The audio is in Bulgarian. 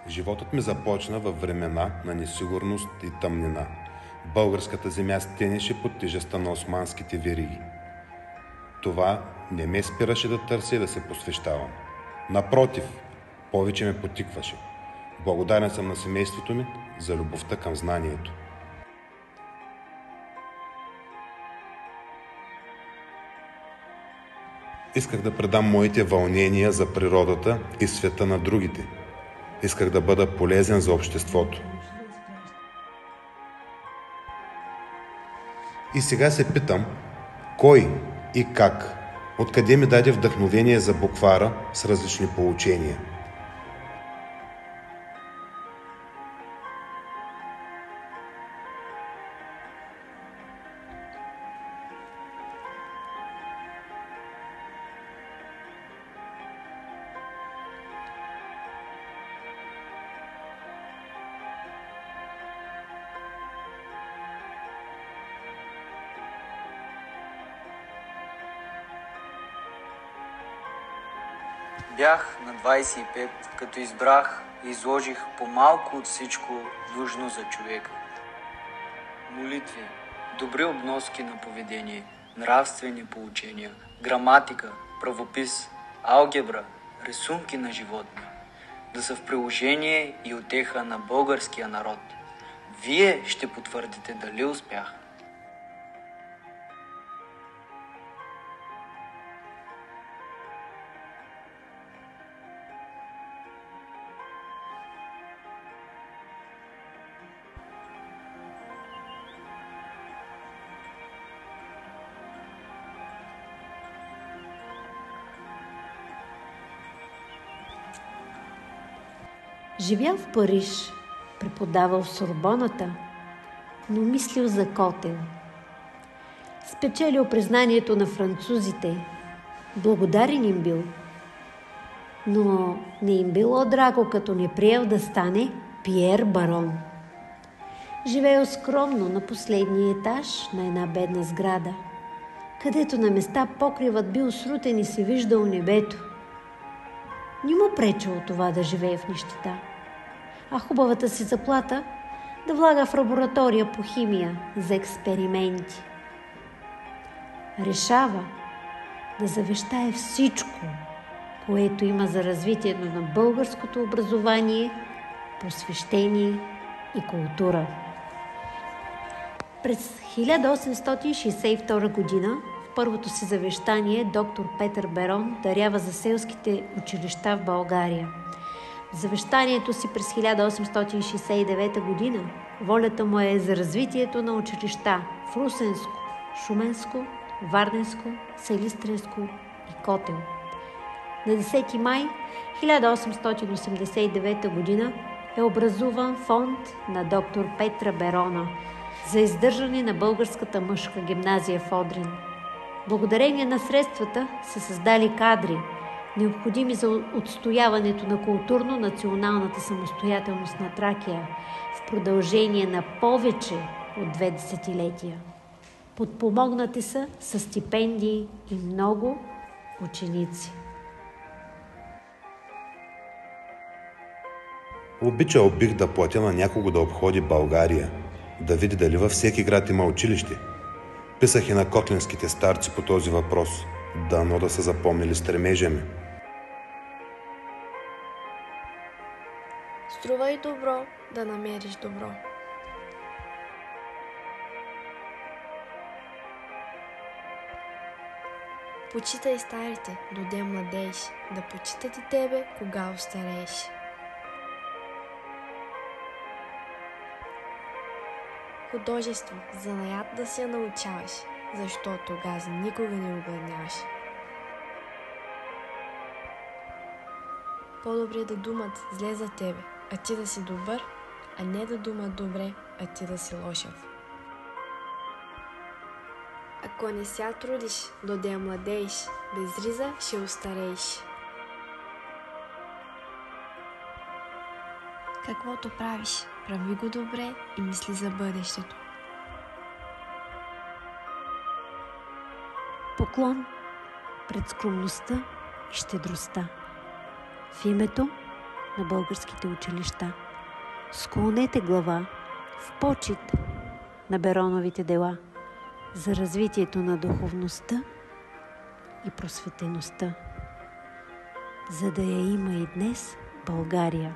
Животът ми започна във времена на несигурност и тъмнина. Българската земя стенеше под тежестта на османските вериги. Това не ме спираше да търся и да се посвещавам. Напротив, повече ме потикваше. Благодарен съм на семейството ми за любовта към знанието. Исках да предам моите вълнения за природата и света на другите. Исках да бъда полезен за обществото. И сега се питам, кой и как, откъде ми даде вдъхновение за буквара с различни поучения. Бях на 25, като избрах и изложих по-малко от всичко нужно за човека. Молитви, добри обноски на поведение, нравствени поучения, граматика, правопис, алгебра, рисунки на животни, да са в приложение и утеха на българския народ. Вие ще потвърдите дали успях. Живял в Париж, преподавал в Сорбоната, но мислил за Котел. Спечелил признанието на французите, благодарен им бил, но не им било драго, като не приел да стане Пиер Барон. Живеел скромно на последния етаж на една бедна сграда, където на места покривът бил срутен и се виждал небето. Не му пречело това да живее в нищета, а хубавата си заплата да влага в лаборатория по химия за експерименти. Решава да завещае всичко, което има за развитието на българското образование, просвещение и култура. През 1862 година в първото си завещание доктор Петър Берон дарява за селските училища в България. В завещанието си през 1869 година волята му е за развитието на училища в Русенско, Шуменско, Варненско, Силистренско и Котел. На 10 май 1889 година е образуван фонд на доктор Петра Берона за издържане на българската мъжка гимназия в Одрин. Благодарение на средствата са създали кадри, необходими за отстояването на културно-националната самостоятелност на Тракия в продължение на повече от 2 десетилетия. Подпомогнати са със стипендии и много ученици. Обичал бих да платя на някого да обходи България, да види дали във всеки град има училище. Писах и на котлинските старци по този въпрос, дано да са запомнили стремежа ми. Струва и добро да намериш добро. Почитай старите, доде младееш, да почитат и тебе, кога остарееш. Художество, занаят да се научаваш, защото гази никога не обедняваш. По-добре да думат зле за тебе, а ти да си добър, а не да думат добре, а ти да си лошав. Ако не ся трудиш, доде младееш, без риза ще остарееш. Каквото правиш, прави го добре и мисли за бъдещето. Поклон пред скромността и щедростта в името на българските училища. Склонете глава в почит на Бероновите дела за развитието на духовността и просветеността, за да я има и днес България.